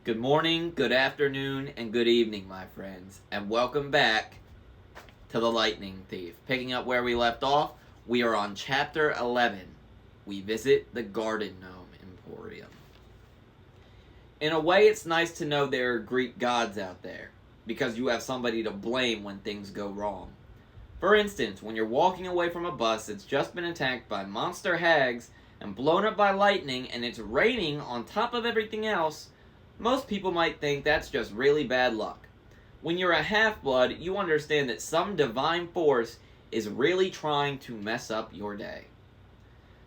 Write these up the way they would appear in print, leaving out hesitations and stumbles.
Good morning, good afternoon, and good evening, my friends, and welcome back to The Lightning Thief. Picking up where we left off, we are on Chapter 11. We visit the Garden Gnome Emporium. In a way, it's nice to know there are Greek gods out there, because you have somebody to blame when things go wrong. For instance, when you're walking away from a bus that's just been attacked by monster hags and blown up by lightning and it's raining on top of everything else, most people might think that's just really bad luck. When you're a half-blood, you understand that some divine force is really trying to mess up your day.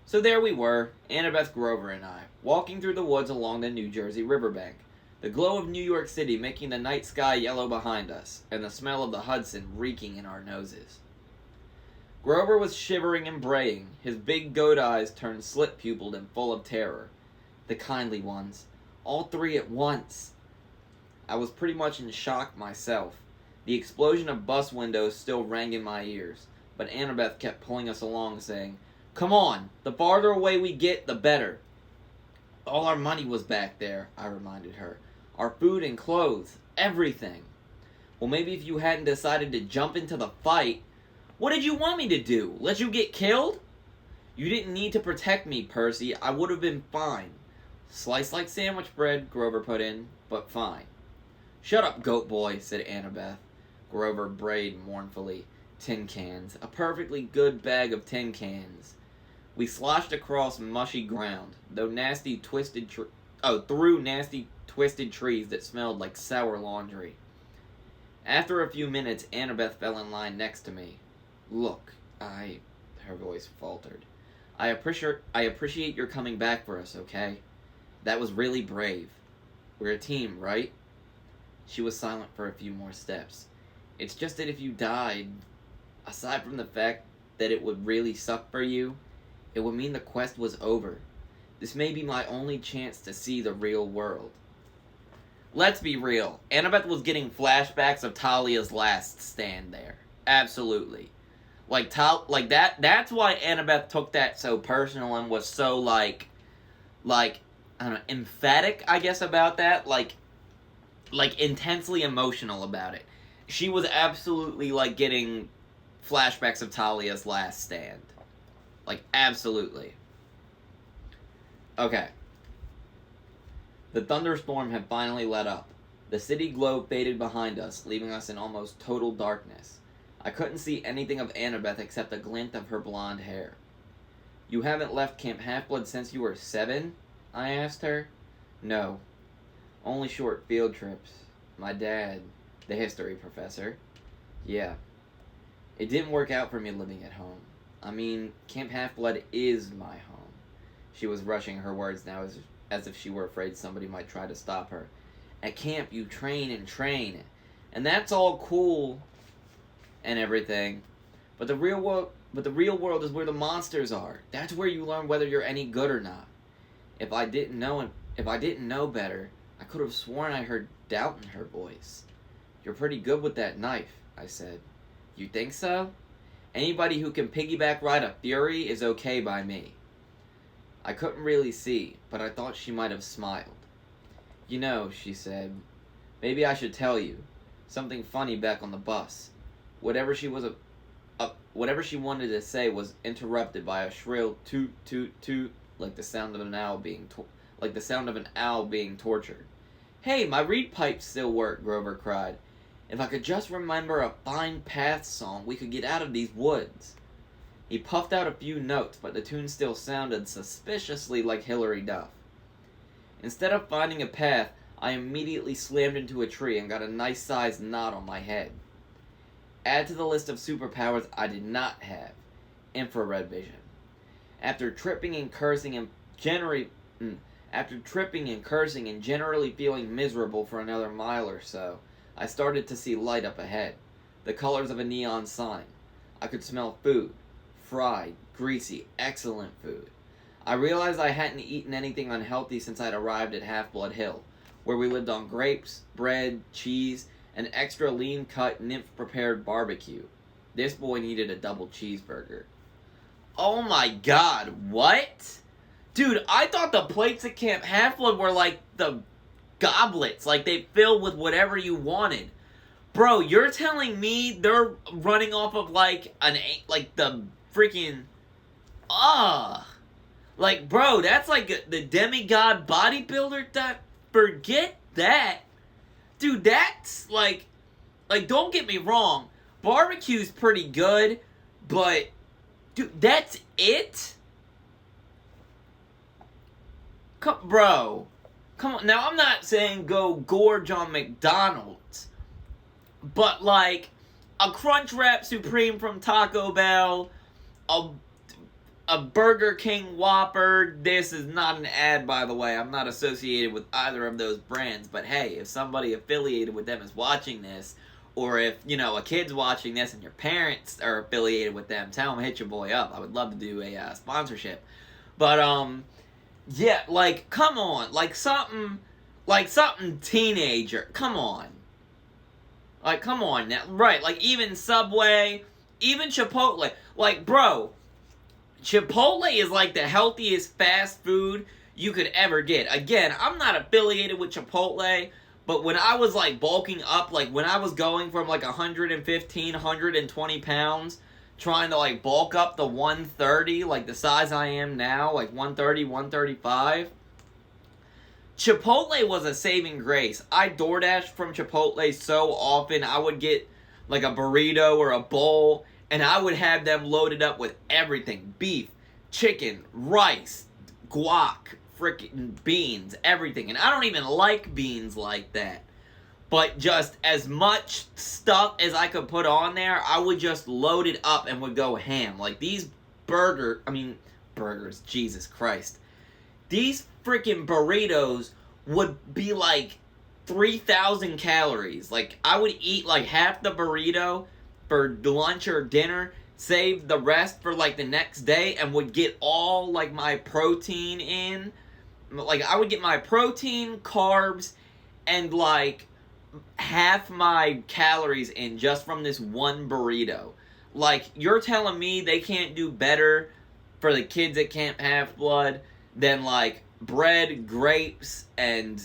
So there we were, Annabeth Grover and I, walking through the woods along the New Jersey riverbank, the glow of New York City making the night sky yellow behind us, and the smell of the Hudson reeking in our noses. Grover was shivering and braying, his big goat eyes turned slit-pupilled and full of terror. The kindly ones. All three at once. I was pretty much in shock myself. The explosion of bus windows still rang in my ears, but Annabeth kept pulling us along, saying, "Come on, the farther away we get, the better." All our money was back there, I reminded her. Our food and clothes, everything. Well, maybe if you hadn't decided to jump into the fight. What did you want me to do? Let you get killed? You didn't need to protect me, Percy. I would have been fine. Sliced like sandwich bread, Grover put in, but fine. Shut up, goat boy, said Annabeth. Grover brayed mournfully. Tin cans. A perfectly good bag of tin cans. We sloshed across mushy ground, through nasty twisted trees that smelled like sour laundry. After a few minutes, Annabeth fell in line next to me. Look, her voice faltered. I appreciate your coming back for us, okay? That was really brave. We're a team, right? She was silent for a few more steps. It's just that if you died, aside from the fact that it would really suck for you, it would mean the quest was over. This may be my only chance to see the real world. Let's be real. Annabeth was getting flashbacks of Talia's last stand there. Absolutely. That's why Annabeth took that so personal and was so, I don't know, emphatic, I guess, about that. Like intensely emotional about it. She was absolutely, getting flashbacks of Talia's last stand. Absolutely. Okay. The thunderstorm had finally let up. The city glow faded behind us, leaving us in almost total darkness. I couldn't see anything of Annabeth except a glint of her blonde hair. You haven't left Camp Half-Blood since you were 7? I asked her. No. Only short field trips. My dad, the history professor. Yeah. It didn't work out for me living at home. I mean, Camp Half-Blood is my home. She was rushing her words now as if she were afraid somebody might try to stop her. At camp, you train and train. And that's all cool and everything. But the real world is where the monsters are. That's where you learn whether you're any good or not. If I didn't know better, I could have sworn I heard doubt in her voice. You're pretty good with that knife, I said. You think so? Anybody who can piggyback ride a Fury is okay by me. I couldn't really see, but I thought she might have smiled. You know, she said, maybe I should tell you. Something funny back on the bus. Whatever she wanted to say was interrupted by a shrill toot toot toot, like the sound of an owl being tortured. Hey, my reed pipes still work, Grover cried. If I could just remember a fine path song, we could get out of these woods. He puffed out a few notes, but the tune still sounded suspiciously like Hilary Duff. Instead of finding a path, I immediately slammed into a tree and got a nice-sized knot on my head. Add to the list of superpowers I did not have. Infrared vision. After tripping and cursing and generally feeling miserable for another mile or so, I started to see light up ahead. The colors of a neon sign. I could smell food. Fried, greasy, excellent food. I realized I hadn't eaten anything unhealthy since I'd arrived at Half-Blood Hill, where we lived on grapes, bread, cheese, and extra lean-cut, nymph-prepared barbecue. This boy needed a double cheeseburger. Oh my god, what? Dude, I thought the plates at Camp Half-Blood were like the goblets. Like, they filled with whatever you wanted. Bro, you're telling me they're running off of, like, the freaking... Like, bro, that's like the demigod bodybuilder. Forget that. Dude, that's, like, don't get me wrong. Barbecue's pretty good, but, dude, that's it? Bro, come on. Now, I'm not saying go gorge on McDonald's, but, like, a Crunchwrap Supreme from Taco Bell, a Burger King Whopper. This is not an ad, by the way. I'm not associated with either of those brands, but hey, if somebody affiliated with them is watching this, or if, you know, a kid's watching this and your parents are affiliated with them, tell them, hit your boy up. I would love to do a sponsorship. But, yeah, like, come on. Like something teenager. Come on. Like, come on now. Right, like, even Subway, even Chipotle. Like, bro, Chipotle is like the healthiest fast food you could ever get. Again, I'm not affiliated with Chipotle, but when I was, like, bulking up, like, when I was going from, like, 115, 120 pounds, trying to, like, bulk up to 130, like, the size I am now, like, 130, 135, Chipotle was a saving grace. I DoorDashed from Chipotle so often. I would get, like, a burrito or a bowl, and I would have them loaded up with everything. Beef, chicken, rice, guac, freaking beans, everything. And I don't even like beans like that. But just as much stuff as I could put on there, I would just load it up and would go ham. Like, these burgers, Jesus Christ. These freaking burritos would be like 3,000 calories. Like, I would eat like half the burrito for lunch or dinner, save the rest for, like, the next day, and would get all, like, my protein in. Like, I would get my protein, carbs, and, like, half my calories in just from this one burrito. Like, you're telling me they can't do better for the kids that can't have blood than, like, bread, grapes, and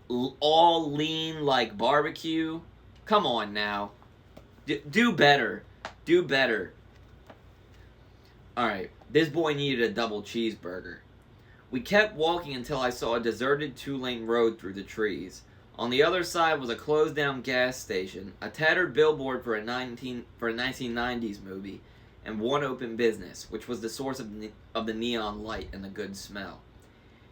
all lean, like, barbecue? Come on now. Do better. Do better. Alright, this boy needed a double cheeseburger. We kept walking until I saw a deserted two-lane road through the trees. On the other side was a closed-down gas station, a tattered billboard for a 1990s movie, and one open business, which was the source of the neon light and the good smell.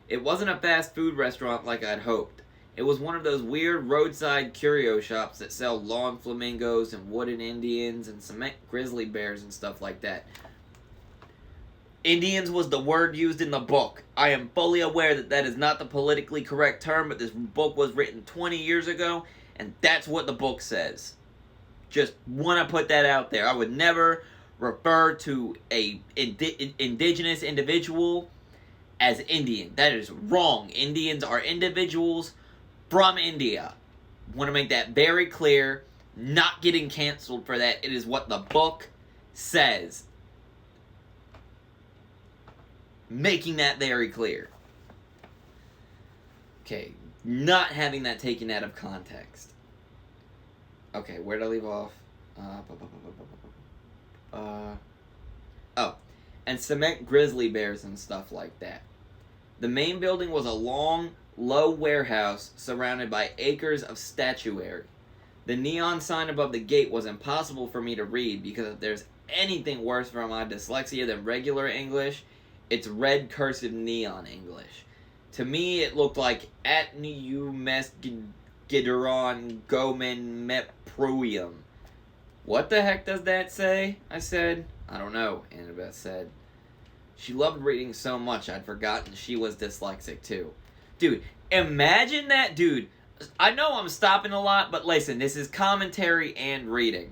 It wasn't a fast food restaurant like I'd hoped. It was one of those weird roadside curio shops that sell lawn flamingos and wooden Indians and cement grizzly bears and stuff like that. Indians was the word used in the book. I am fully aware that that is not the politically correct term, but this book was written 20 years ago, and that's what the book says. Just want to put that out there. I would never refer to a indigenous individual as Indian. That is wrong. Indians are individuals from India. Want to make that very clear. Not getting canceled for that. It is what the book says. Making that very clear. Okay, not having that taken out of context. Okay, where did I leave off? Oh, and cement grizzly bears and stuff like that. The main building was a long, low warehouse surrounded by acres of statuary. The neon sign above the gate was impossible for me to read because if there's anything worse for my dyslexia than regular English, it's red cursive neon English. To me, it looked like at new mesgideron gomen meproium. What the heck does that say? I said. I don't know, Annabeth said. She loved reading so much I'd forgotten she was dyslexic too. Dude, imagine that, dude. I know I'm stopping a lot, but listen, this is commentary and reading.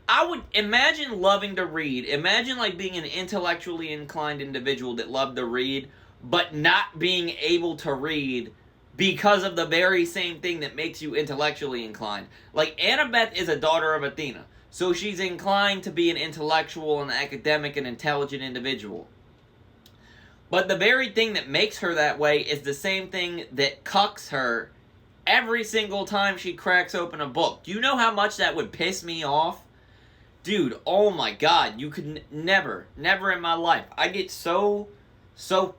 I would imagine loving to read. Imagine like being an intellectually inclined individual that loved to read, but not being able to read because of the very same thing that makes you intellectually inclined. Like, Annabeth is a daughter of Athena, so she's inclined to be an intellectual and academic and intelligent individual. But the very thing that makes her that way is the same thing that cucks her every single time she cracks open a book. Do you know how much that would piss me off? Dude, oh my god, you could never in my life. I get so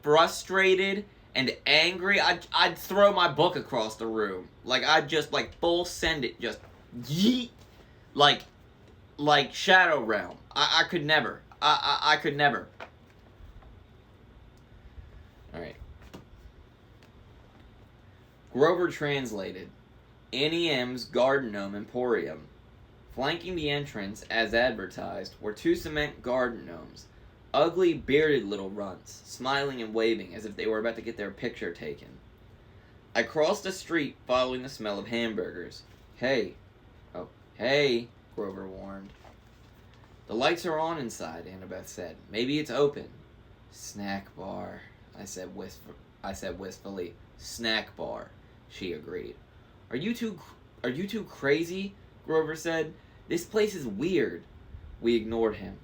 frustrated and angry, I'd throw my book across the room. Like, I'd just, like, full send it, just yeet. Like Shadow Realm. I could never. I could never. Alright. Grover translated. Annie M's Garden Gnome Emporium. Flanking the entrance, as advertised, were 2 cement garden gnomes. Ugly, bearded little runts, smiling and waving as if they were about to get their picture taken. I crossed the street, following the smell of hamburgers. Hey, Grover warned. The lights are on inside, Annabeth said. Maybe it's open. Snack bar, I said wistfully. Snack bar, she agreed. Are you two crazy? Grover said. This place is weird. We ignored him.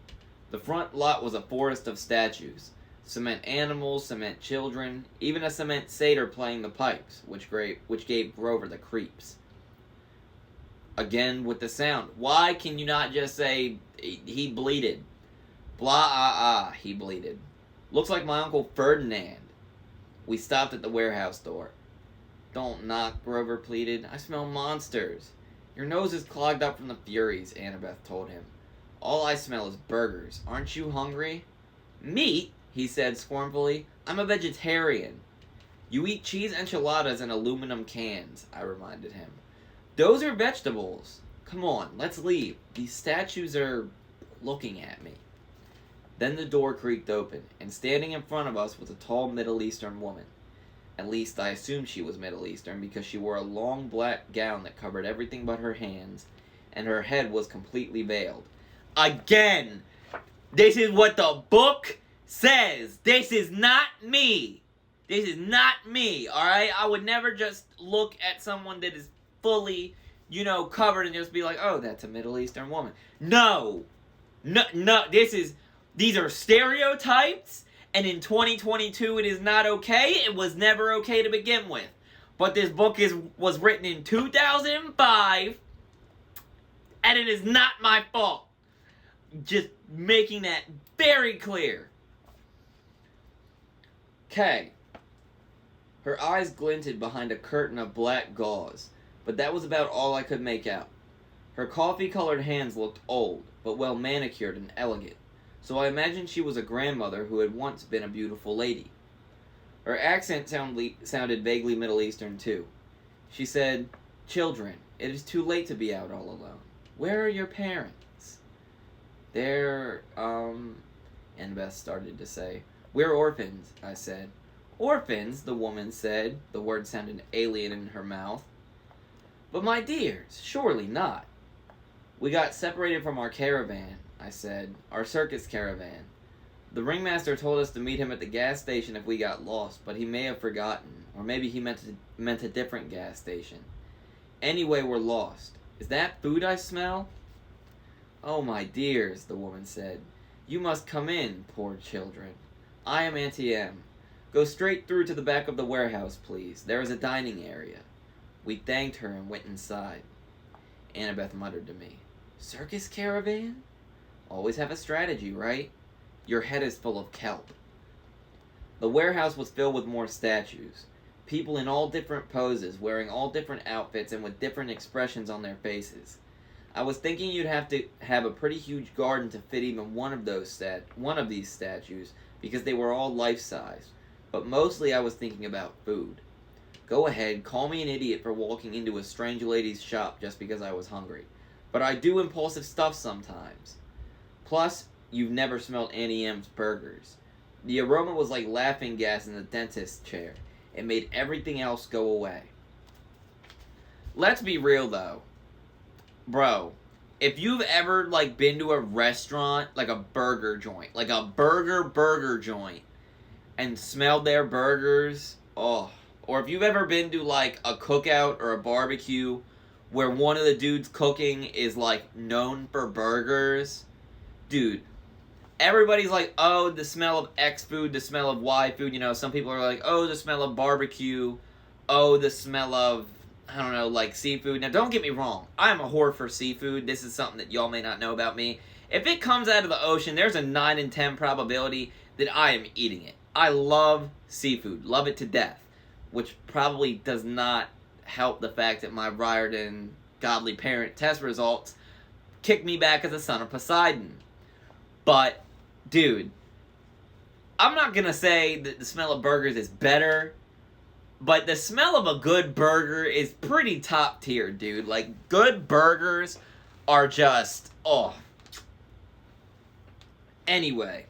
The front lot was a forest of statues. Cement animals, cement children, even a cement satyr playing the pipes, which gave Grover the creeps. Again with the sound. Why can you not just say, he bleated? Blah, he bleated. Looks like my Uncle Ferdinand. We stopped at the warehouse door. Don't knock, Grover pleaded. I smell monsters. Your nose is clogged up from the Furies, Annabeth told him. All I smell is burgers. Aren't you hungry? Meat, he said scornfully. I'm a vegetarian. You eat cheese enchiladas in aluminum cans, I reminded him. Those are vegetables. Come on, let's leave. These statues are looking at me. Then the door creaked open, and standing in front of us was a tall Middle Eastern woman. At least I assumed she was Middle Eastern because she wore a long black gown that covered everything but her hands, and her head was completely veiled. Again! This is what the book says! This is not me! This is not me, alright? I would never just look at someone that is fully, covered and just be like, oh, that's a Middle Eastern woman. No! No, these are stereotypes, and in 2022 it is not okay. It was never okay to begin with. But this book was written in 2005, and it is not my fault. Just making that very clear. Okay. Her eyes glinted behind a curtain of black gauze, but that was about all I could make out. Her coffee-colored hands looked old, but well manicured and elegant, so I imagined she was a grandmother who had once been a beautiful lady. Her accent sounded vaguely Middle Eastern, too. She said, Children, it is too late to be out all alone. Where are your parents? They're, Annabeth started to say. We're orphans, I said. Orphans, the woman said. The word sounded alien in her mouth. But my dears, surely not. We got separated from our caravan, I said. Our circus caravan. The ringmaster told us to meet him at the gas station if we got lost, but he may have forgotten. Or maybe he meant a different gas station. Anyway, we're lost. Is that food I smell? Oh, my dears, the woman said. You must come in, poor children. I am Auntie M. Go straight through to the back of the warehouse, please. There is a dining area. We thanked her and went inside. Annabeth muttered to me. Circus caravan? Always have a strategy, right? Your head is full of kelp. The warehouse was filled with more statues. People in all different poses, wearing all different outfits and with different expressions on their faces. I was thinking you'd have to have a pretty huge garden to fit even one of these statues, because they were all life-size. But mostly I was thinking about food. Go ahead, call me an idiot for walking into a strange lady's shop just because I was hungry. But I do impulsive stuff sometimes. Plus, you've never smelled Annie M's burgers. The aroma was like laughing gas in the dentist's chair. It made everything else go away. Let's be real, though. Bro, if you've ever, been to a restaurant, like a burger joint, like a burger joint, and smelled their burgers, oh. Or if you've ever been to, a cookout or a barbecue where one of the dudes cooking is, known for burgers, dude, everybody's like, oh, the smell of X food, the smell of Y food, some people are like, oh, the smell of barbecue, oh, the smell of, I don't know, like seafood. Now, don't get me wrong. I'm a whore for seafood. This is something that y'all may not know about me. If it comes out of the ocean, there's a 9 in 10 probability that I am eating it. I love seafood. Love it to death. Which probably does not help the fact that my Riordan godly parent test results kick me back as a son of Poseidon. But, dude, I'm not going to say that the smell of burgers is better, but the smell of a good burger is pretty top tier, dude. Like, good burgers are just, oh. Anyway,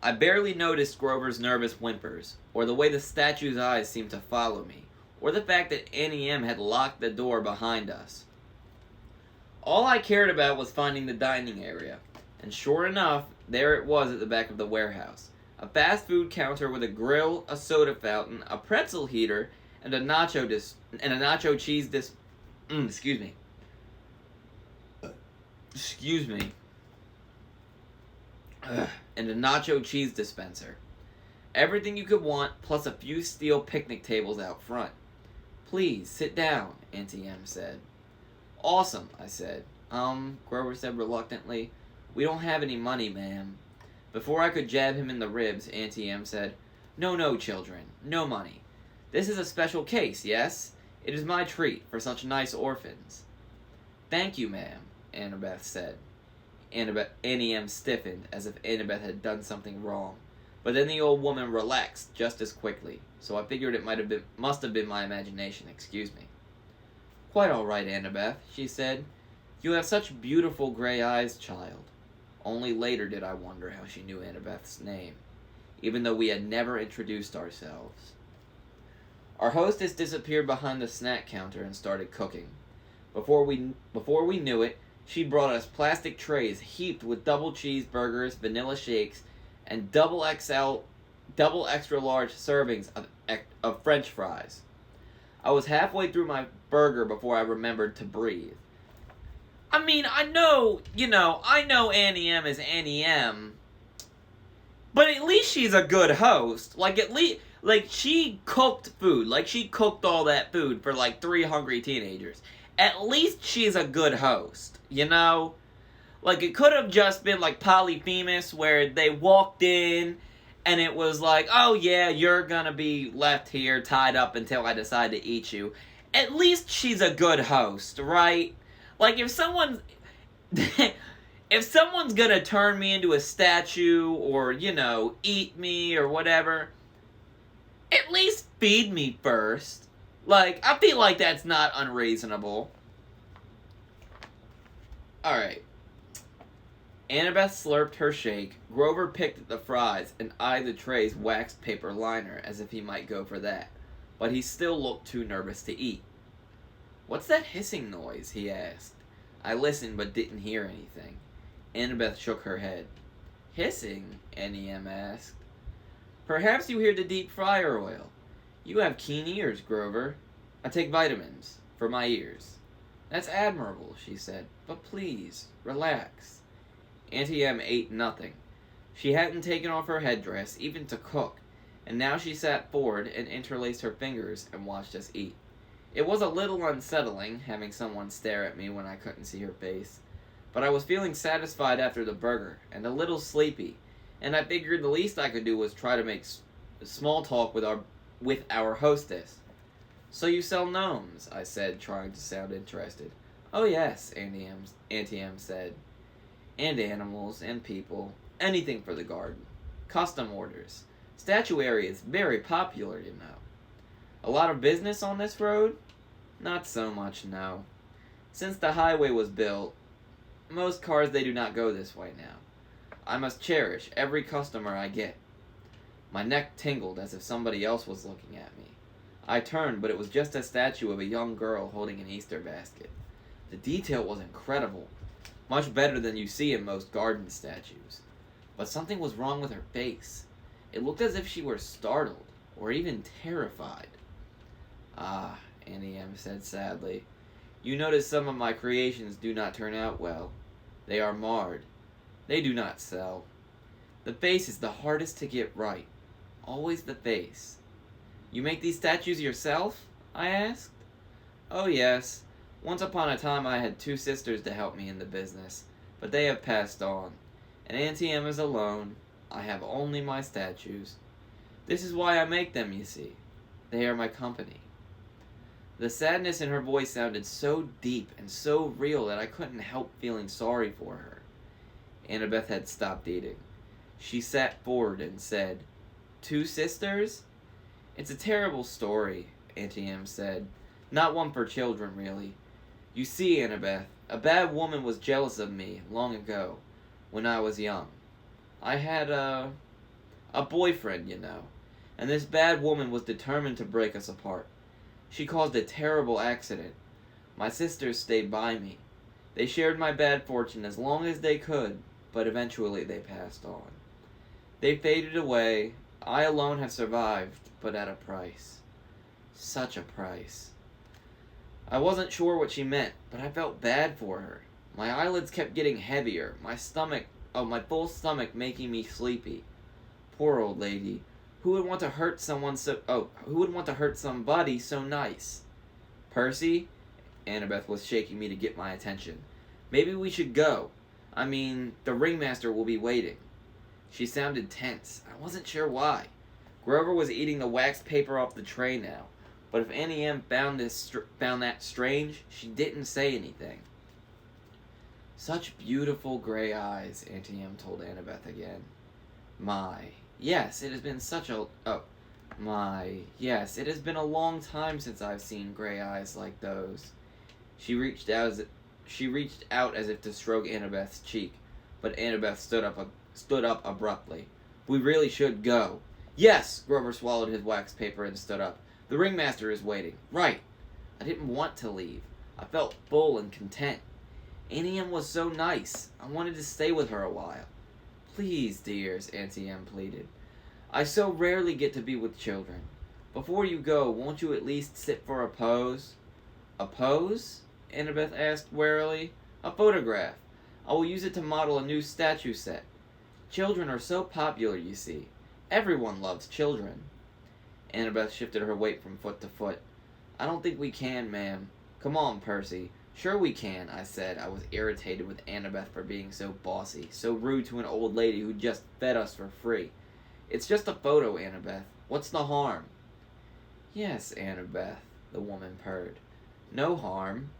I barely noticed Grover's nervous whimpers, or the way the statue's eyes seemed to follow me, or the fact that Annie M had locked the door behind us. All I cared about was finding the dining area, and sure enough, there it was at the back of the warehouse. A fast food counter with a grill, a soda fountain, a pretzel heater, and a nacho cheese excuse me. And a nacho cheese dispenser. Everything you could want, plus a few steel picnic tables out front. Please, sit down, Auntie M said. Awesome, I said. Grover said reluctantly. We don't have any money, ma'am. Before I could jab him in the ribs, Auntie M said, No, children, no money. This is a special case, yes? It is my treat for such nice orphans. Thank you, ma'am, Annabeth said. Annie M stiffened, as if Annabeth had done something wrong. But then the old woman relaxed just as quickly, so I figured it must have been my imagination, excuse me. Quite all right, Annabeth, she said. You have such beautiful gray eyes, child. Only later did I wonder how she knew Annabeth's name, even though we had never introduced ourselves. Our hostess disappeared behind the snack counter and started cooking. Before we knew it, she brought us plastic trays heaped with double cheeseburgers, vanilla shakes, and double extra large servings of French fries. I was halfway through my burger before I remembered to breathe. I mean, I know Annie M is Annie M, but at least she's a good host. She cooked food. She cooked all that food for 3 hungry teenagers. At least she's a good host, you know? It could have just been Polyphemus, where they walked in and it was oh yeah, you're gonna be left here tied up until I decide to eat you. At least she's a good host, right? If someone's gonna turn me into a statue or, eat me or whatever, at least feed me first. I feel like that's not unreasonable. Alright. Annabeth slurped her shake. Grover picked at the fries and eyed the tray's waxed paper liner as if he might go for that. But he still looked too nervous to eat. What's that hissing noise? He asked. I listened but didn't hear anything. Annabeth shook her head. Hissing? Annie M asked. Perhaps you hear the deep fryer oil. You have keen ears, Grover. I take vitamins. For my ears. That's admirable, she said. But please, relax. Auntie M ate nothing. She hadn't taken off her headdress, even to cook, and now she sat forward and interlaced her fingers and watched us eat. It was a little unsettling, having someone stare at me when I couldn't see her face, but I was feeling satisfied after the burger, and a little sleepy, and I figured the least I could do was try to make small talk with our hostess. So you sell gnomes, I said, trying to sound interested. Oh yes, Auntie M said. And animals, and people. Anything for the garden. Custom orders. Statuary is very popular, you know. A lot of business on this road? Not so much, no. Since the highway was built, most cars they do not go this way now. I must cherish every customer I get. My neck tingled as if somebody else was looking at me. I turned, but it was just a statue of a young girl holding an Easter basket. The detail was incredible, much better than you see in most garden statues. But something was wrong with her face. It looked as if she were startled, or even terrified. Ah, Annie M said sadly. You notice some of my creations do not turn out well. They are marred. They do not sell. The face is the hardest to get right. Always the face. You make these statues yourself? I asked. Oh, yes. Once upon a time I had 2 sisters to help me in the business, but they have passed on. And Auntie Em is alone. I have only my statues. This is why I make them, you see. They are my company. The sadness in her voice sounded so deep and so real that I couldn't help feeling sorry for her. Annabeth had stopped eating. She sat forward and said, 2 sisters? It's a terrible story, Auntie Em said. Not one for children, really. You see, Annabeth, a bad woman was jealous of me long ago, when I was young. I had a boyfriend, you know, and this bad woman was determined to break us apart. She caused a terrible accident. My sisters stayed by me. They shared my bad fortune as long as they could, but eventually they passed on. They faded away. I alone have survived, but at a price. Such a price. I wasn't sure what she meant, but I felt bad for her. My eyelids kept getting heavier, my full stomach making me sleepy. Poor old lady. Who would want to hurt somebody so nice? Percy? Annabeth was shaking me to get my attention. Maybe we should go. I mean, the ringmaster will be waiting. She sounded tense. I wasn't sure why. Grover was eating the wax paper off the tray now, but if Auntie Em found that strange, she didn't say anything. Such beautiful gray eyes, Auntie Em told Annabeth again. Yes, it has been a long time since I've seen gray eyes like those. She reached out as if to stroke Annabeth's cheek, but Annabeth stood up abruptly. We really should go. Yes, Grover swallowed his wax paper and stood up. The ringmaster is waiting. Right. I didn't want to leave. I felt full and content. Auntie Em was so nice. I wanted to stay with her a while. Please, dears, Auntie Em pleaded. I so rarely get to be with children. Before you go, won't you at least sit for a pose? A pose? Annabeth asked warily. A photograph. I will use it to model a new statue set. Children are so popular, you see. Everyone loves children. Annabeth shifted her weight from foot to foot. I don't think we can, ma'am. Come on, Percy. Sure we can, I said. I was irritated with Annabeth for being so bossy, so rude to an old lady who just fed us for free. It's just a photo, Annabeth. What's the harm? Yes, Annabeth, the woman purred. No harm.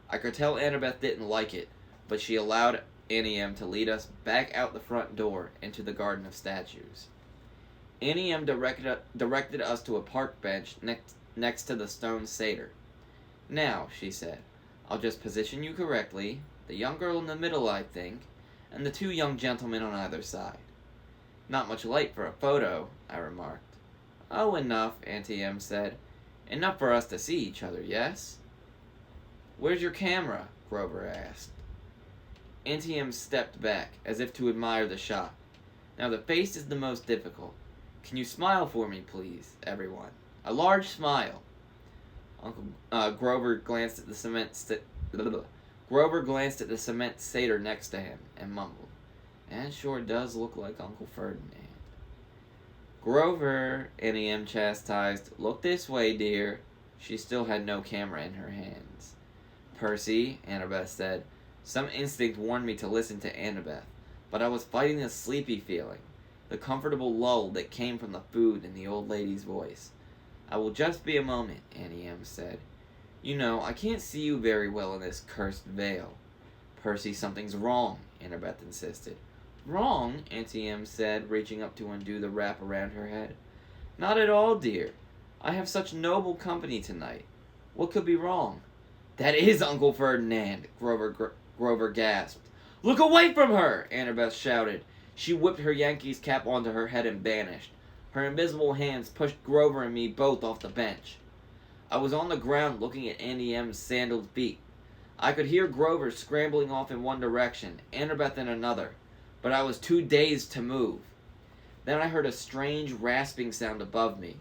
I could tell Annabeth didn't like it, but she allowed Auntie Em to lead us back out the front door into the garden of statues. Auntie Em directed us to a park bench next to the stone satyr. Now, she said, I'll just position you correctly, the young girl in the middle, I think, and the 2 young gentlemen on either side. Not much light for a photo, I remarked. Oh, enough, Auntie Em said. Enough for us to see each other, yes? Where's your camera? Grover asked. Auntie Em stepped back, as if to admire the shot. Now the face is the most difficult. Can you smile for me, please, everyone? A large smile. Grover glanced at the cement satyr next to him and mumbled, "That sure does look like Uncle Ferdinand." Grover, Auntie Em chastised, "Look this way, dear." She still had no camera in her hands. Percy, Annabeth said. Some instinct warned me to listen to Annabeth, but I was fighting the sleepy feeling, the comfortable lull that came from the food and the old lady's voice. I will just be a moment, Auntie Em said. You know, I can't see you very well in this cursed veil. Percy, something's wrong, Annabeth insisted. Wrong? Auntie Em said, reaching up to undo the wrap around her head. Not at all, dear. I have such noble company tonight. What could be wrong? That is Uncle Ferdinand, Grover gasped. Look away from her, Annabeth shouted. She whipped her Yankees cap onto her head and vanished. Her invisible hands pushed Grover and me both off the bench. I was on the ground looking at Auntie Em's sandaled feet. I could hear Grover scrambling off in one direction, Annabeth in another, but I was too dazed to move. Then I heard a strange rasping sound above me.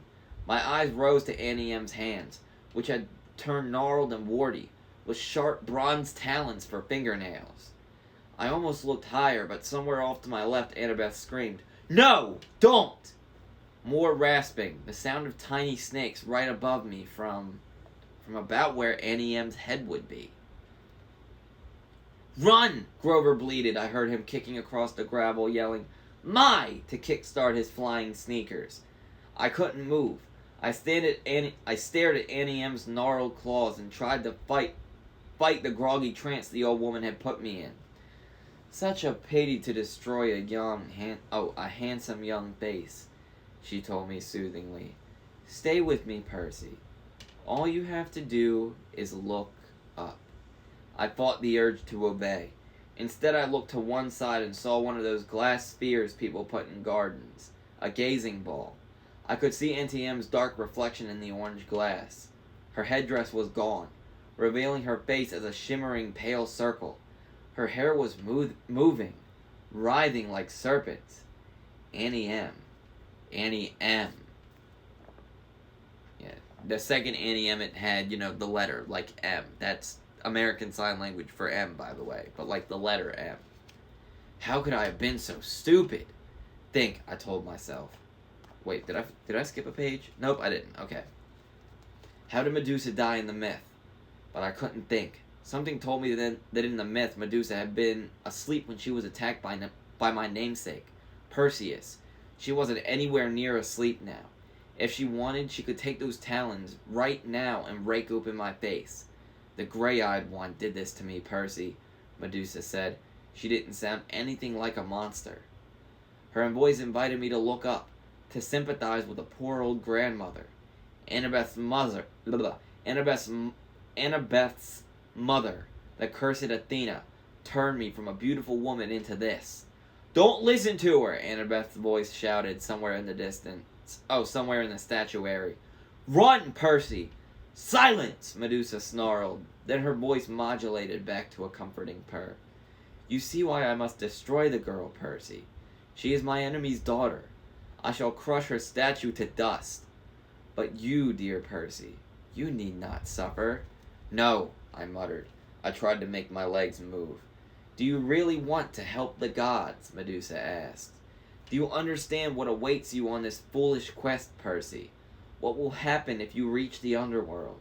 My eyes rose to Auntie Em's hands, which had turned gnarled and warty, with sharp bronze talons for fingernails. I almost looked higher, but somewhere off to my left Annabeth screamed, No! Don't! More rasping, the sound of tiny snakes right above me from about where Annie M's head would be. "Run!" Grover bleated. I heard him kicking across the gravel, yelling, "My!" to kickstart his flying sneakers. I couldn't move. I stared at Annie M's gnarled claws and tried to fight the groggy trance the old woman had put me in. "Such a pity to destroy a handsome young face," she told me soothingly. "Stay with me, Percy. All you have to do is look up." I fought the urge to obey. Instead, I looked to one side and saw one of those glass spheres people put in gardens, a gazing ball. I could see Auntie M's dark reflection in the orange glass. Her headdress was gone, revealing her face as a shimmering pale circle. Her hair was moving, writhing like serpents. Annie M. Annie M. Yeah, the second Annie M it had, the letter, like M. That's American Sign Language for M, by the way, but like the letter M. How could I have been so stupid? Think, I told myself. Wait, did I skip a page? Nope, I didn't. Okay. How did Medusa die in the myth? But I couldn't think. Something told me that in the myth, Medusa had been asleep when she was attacked by my namesake, Perseus. She wasn't anywhere near asleep now. If she wanted, she could take those talons right now and rake open my face. "The gray-eyed one did this to me, Percy," Medusa said. She didn't sound anything like a monster. Her voice invited me to look up, to sympathize with a poor old grandmother. Annabeth's mother, the cursed Athena, turned me from a beautiful woman into this. "Don't listen to her!" Annabeth's voice shouted somewhere in the distance. Oh, somewhere in the statuary. "Run, Percy!" "Silence!" Medusa snarled. Then her voice modulated back to a comforting purr. "You see why I must destroy the girl, Percy. She is my enemy's daughter. I shall crush her statue to dust. But you, dear Percy, you need not suffer." "No," I muttered. I tried to make my legs move. "Do you really want to help the gods?" Medusa asked. "Do you understand what awaits you on this foolish quest, Percy? What will happen if you reach the underworld?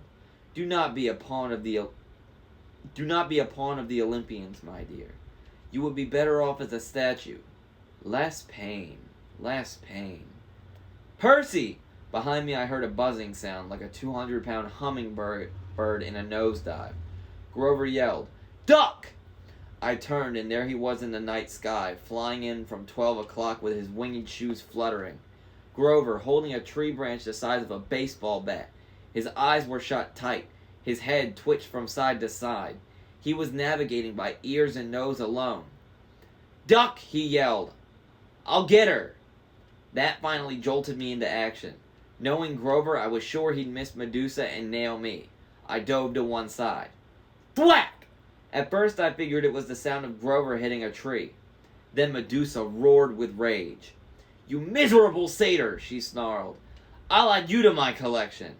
Do not be a pawn of the Olympians, my dear. You would be better off as a statue. Less pain, less pain." "Percy!" Behind me I heard a buzzing sound, like a 200-pound hummingbird in a nosedive. Grover yelled, "Duck!" I turned, and there he was in the night sky, flying in from 12 o'clock with his winged shoes fluttering. Grover, holding a tree branch the size of a baseball bat. His eyes were shut tight. His head twitched from side to side. He was navigating by ears and nose alone. "Duck!" he yelled. "I'll get her!" That finally jolted me into action. Knowing Grover, I was sure he'd miss Medusa and nail me. I dove to one side. Thwack! At first I figured it was the sound of Grover hitting a tree. Then Medusa roared with rage. "You miserable satyr!" she snarled. "I'll add you to my collection."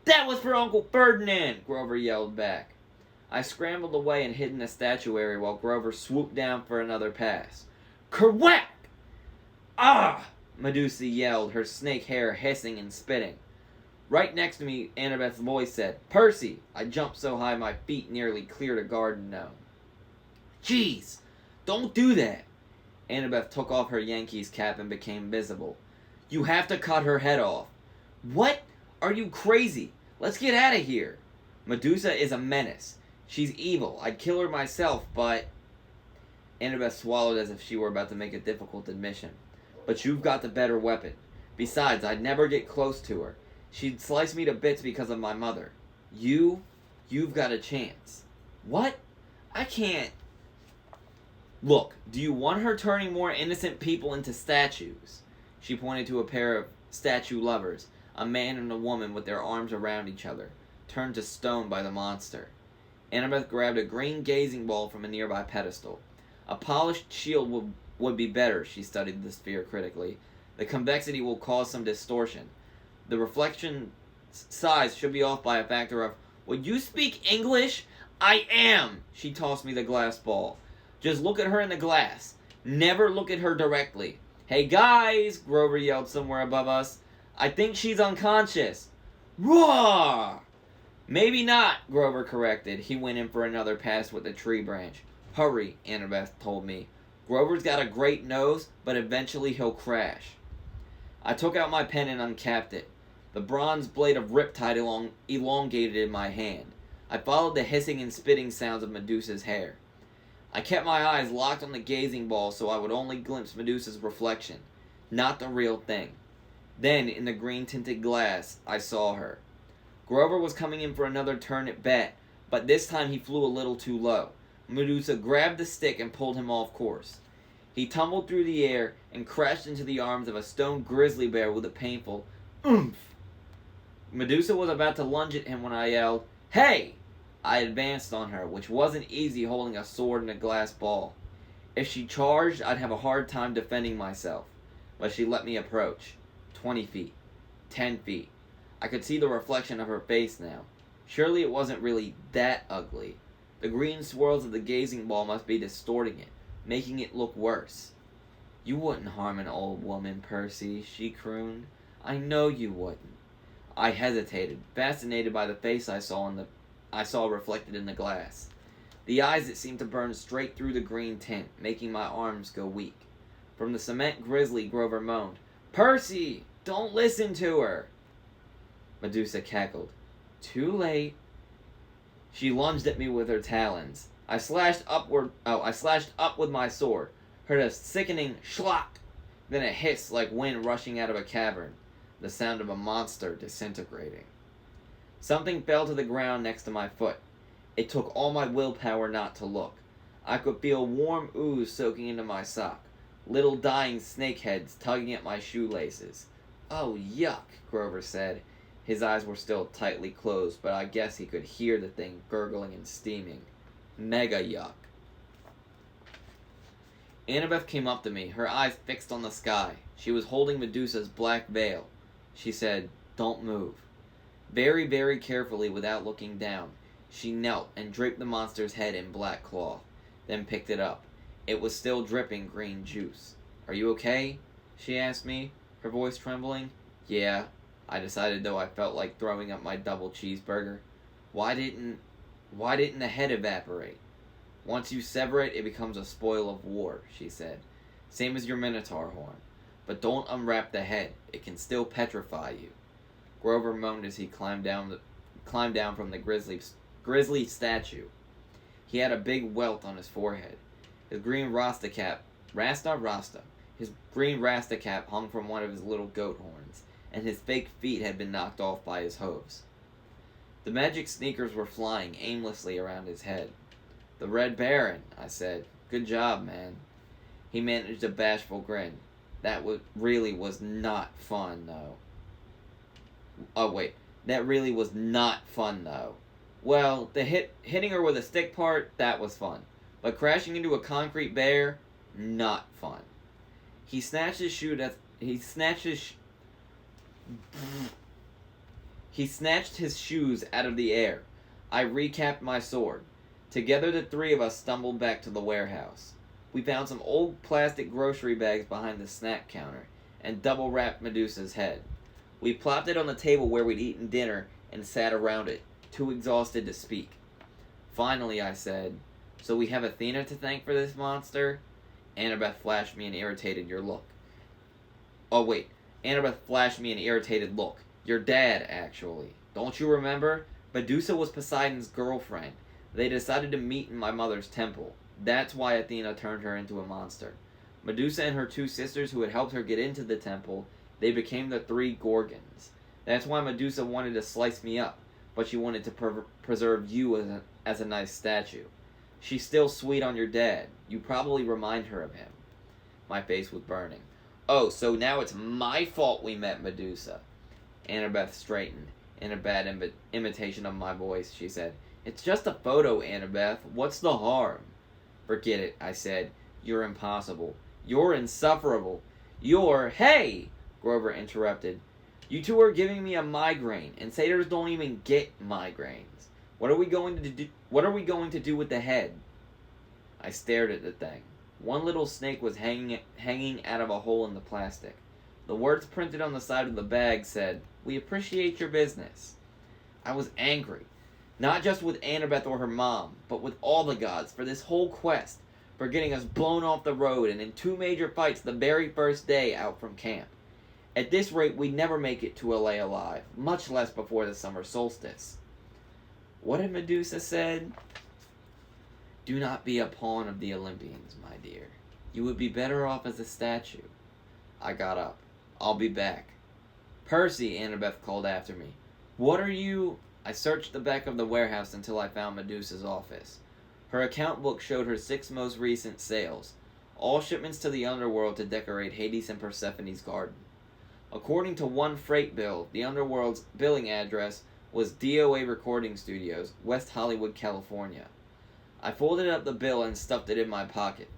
"That was for Uncle Ferdinand!" Grover yelled back. I scrambled away and hid in the statuary while Grover swooped down for another pass. Kerwhack! "Ah!" Medusa yelled, her snake hair hissing and spitting. Right next to me, Annabeth's voice said, "Percy!" I jumped so high my feet nearly cleared a garden gnome. "Jeez! Don't do that!" Annabeth took off her Yankees cap and became visible. "You have to cut her head off." "What? Are you crazy? Let's get out of here." "Medusa is a menace. She's evil. I'd kill her myself, but..." Annabeth swallowed as if she were about to make a difficult admission. "But you've got the better weapon. Besides, I'd never get close to her. She'd slice me to bits because of my mother. You've got a chance." "What? I can't..." "Look, do you want her turning more innocent people into statues?" She pointed to a pair of statue lovers, a man and a woman with their arms around each other, turned to stone by the monster. Annabeth grabbed a green gazing ball from a nearby pedestal. "A polished shield would be better," she studied the sphere critically. "The convexity will cause some distortion. The reflection size should be off by a factor of..." "Would you speak English?" "I am!" She tossed me the glass ball. "Just look at her in the glass. Never look at her directly." "Hey guys!" Grover yelled somewhere above us. I think she's unconscious. Roar! Maybe not, Grover corrected. He went in for another pass with the tree branch. Hurry, Annabeth told me. Grover's got a great nose, but eventually he'll crash. I took out my pen and uncapped it. The bronze blade of riptide elongated in my hand. I followed the hissing and spitting sounds of Medusa's hair. I kept my eyes locked on the gazing ball so I would only glimpse Medusa's reflection, not the real thing. Then, in the green-tinted glass, I saw her. Grover was coming in for another turn at bat, but this time he flew a little too low. Medusa grabbed the stick and pulled him off course. He tumbled through the air and crashed into the arms of a stone grizzly bear with a painful oomph. Medusa was about to lunge at him when I yelled, "Hey!" I advanced on her, which wasn't easy holding a sword and a glass ball. If she charged, I'd have a hard time defending myself. But she let me approach. 20 feet. 10 feet. I could see the reflection of her face now. Surely it wasn't really that ugly. The green swirls of the gazing ball must be distorting it, making it look worse. "You wouldn't harm an old woman, Percy," she crooned. "I know you wouldn't." I hesitated, fascinated by the face I saw reflected in the glass. The eyes that seemed to burn straight through the green tint, making my arms go weak. From the cement grizzly, Grover moaned, "Percy! Don't listen to her!" Medusa cackled. "Too late." She lunged at me with her talons. I slashed up with my sword, heard a sickening schlock, then a hiss like wind rushing out of a cavern, the sound of a monster disintegrating. Something fell to the ground next to my foot. It took all my willpower not to look. I could feel warm ooze soaking into my sock, little dying snakeheads tugging at my shoelaces. "Oh, yuck," Grover said. His eyes were still tightly closed, but I guess he could hear the thing gurgling and steaming. Mega yuck. Annabeth came up to me, her eyes fixed on the sky. She was holding Medusa's black veil. She said, "Don't move." Very, very carefully, without looking down, she knelt and draped the monster's head in black cloth, then picked it up. It was still dripping green juice. "Are you okay?" she asked me, her voice trembling. "Yeah," I decided, though I felt like throwing up my double cheeseburger. Why didn't the head evaporate?" "Once you sever it, it becomes a spoil of war," she said. "Same as your minotaur horn. But don't unwrap the head. It can still petrify you." Grover moaned as he climbed down from the grizzly statue. He had a big welt on his forehead. His green rasta cap hung from one of his little goat horns, and his fake feet had been knocked off by his hooves. The magic sneakers were flying aimlessly around his head. "The Red Baron," I said. "Good job, man." He managed a bashful grin. That really was not fun, though. That really was not fun, though. Well, the hitting her with a stick part, that was fun. But crashing into a concrete bear, not fun. He snatched his shoes out of the air. I recapped my sword. Together the three of us stumbled back to the warehouse. We found some old plastic grocery bags behind the snack counter, and double-wrapped Medusa's head. We plopped it on the table where we'd eaten dinner and sat around it, too exhausted to speak. Finally, I said, "So we have Athena to thank for this monster?" Annabeth flashed me an irritated look. "Your dad, actually. Don't you remember? Medusa was Poseidon's girlfriend. They decided to meet in my mother's temple. That's why Athena turned her into a monster. Medusa and her two sisters who had helped her get into the temple, they became the three Gorgons. That's why Medusa wanted to slice me up, but she wanted to preserve you as a nice statue. She's still sweet on your dad. You probably remind her of him." My face was burning. "Oh, so now it's my fault we met Medusa." Annabeth straightened. In a bad imitation of my voice, she said, "It's just a photo, Annabeth. What's the harm?" "Forget it," I said. "You're impossible. You're insufferable. Hey!" Grover interrupted. "You two are giving me a migraine, and satyrs don't even get migraines. What are we going to do with the head?" I stared at the thing. One little snake was hanging out of a hole in the plastic. The words printed on the side of the bag said, "We appreciate your business." I was angry, not just with Annabeth or her mom, but with all the gods for this whole quest, for getting us blown off the road and in 2 major fights the very first day out from camp. At this rate, we'd never make it to LA alive, much less before the summer solstice. What had Medusa said? "Do not be a pawn of the Olympians, my dear. You would be better off as a statue." I got up. "I'll be back." "Percy," Annabeth called after me. "What are you—" I searched the back of the warehouse until I found Medusa's office. Her account book showed her 6 most recent sales, all shipments to the underworld to decorate Hades and Persephone's garden. According to one freight bill, the underworld's billing address was DOA Recording Studios, West Hollywood, California. I folded up the bill and stuffed it in my pocket.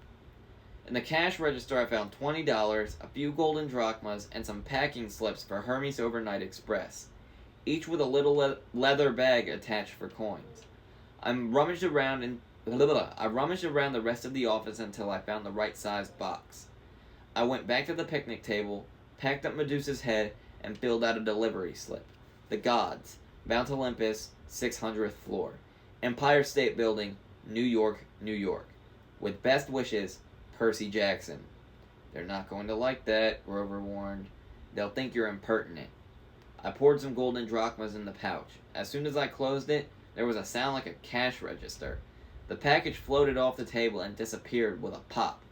In the cash register, I found $20, a few golden drachmas, and some packing slips for Hermes Overnight Express, each with a little leather bag attached for coins. I rummaged around the rest of the office until I found the right-sized box. I went back to the picnic table, packed up Medusa's head, and filled out a delivery slip. The gods, Mount Olympus, 600th floor, Empire State Building, New York, New York. With best wishes, Percy Jackson. "They're not going to like that," Rover warned. "They'll think you're impertinent." I poured some golden drachmas in the pouch. As soon as I closed it, there was a sound like a cash register. The package floated off the table and disappeared with a pop.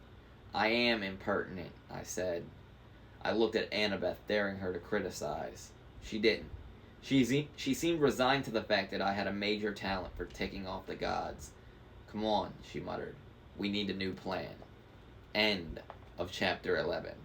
"I am impertinent," I said. I looked at Annabeth, daring her to criticize. She didn't. She seemed resigned to the fact that I had a major talent for ticking off the gods. "Come on," she muttered. "We need a new plan." End of chapter 11.